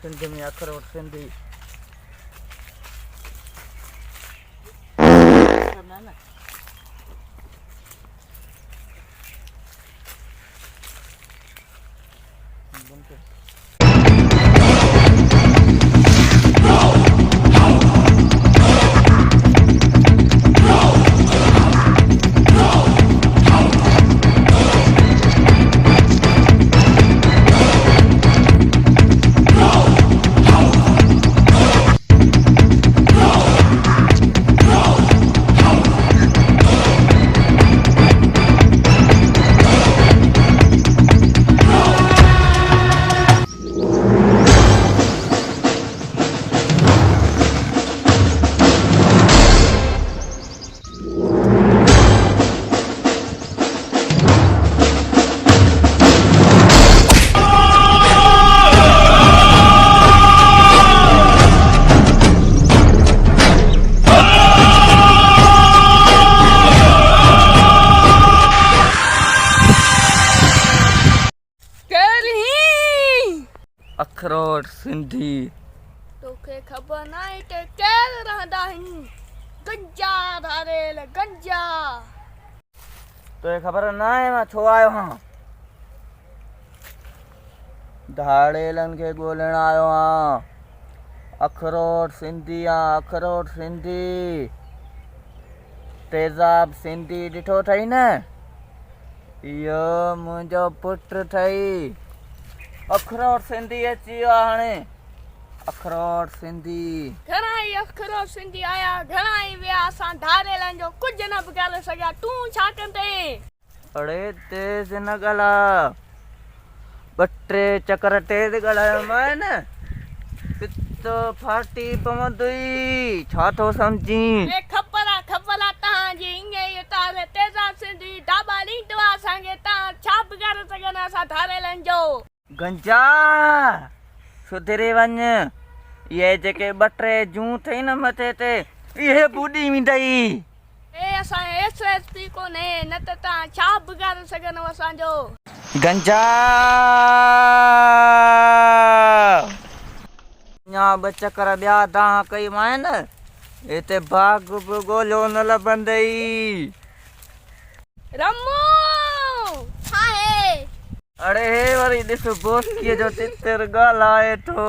सिंधी में अखरोट सिंधी अखरोट सिंधी तोखे खबर नाहे ते केर रहंदा आहिनि गंजा धारेल गंजा तोखे ख़बर न आहे मां छो आयो हां धाड़ेलनि खे ॻोल्हण आयो आं अखरोट सिंधी अखरोट सिंधी तेज़ाब सिंधी ॾिठो अथई न इहो मुंहिंजो पुटु अथई अखरोट सिंधी अची वियो आहे हाणे अखरोट सिंधी घणा ई अखरोट सिंधी आया घणा ई विया असां धारेलनि जो कुझु न बिगाड़े सघिया तूं छा कंदे अड़े तेज़ न ॻाल्हा ॿ टे चकर तेज़ ॻाल्हायो न पितो फाटी पवंदई छा थो सम्झी ख़बर आहे तव्हांजी ईअं ई तारे तेज़ाब सिंधी ढाबा ॾींदो आहे असांखे तव्हां छा बिगाड़े सघंदा असां धारेलनि जो गंजा सुधरी वञ इहे जेके ॿ टे जूं अथई न मथे ते इहे ॿुॾी वेंदई असां एसएसपी कोन्हे न त तव्हां छा बिगाड़े सघंदव असांजो गंजा अञा ॿ चकर ॿिया तव्हां कई मां न हिते बाग बि ॻोल्हियो न लभंदई रमो छा आहे अड़े हे वरी ॾिस बोस्तीअ जो तितर ॻाल्हाए थो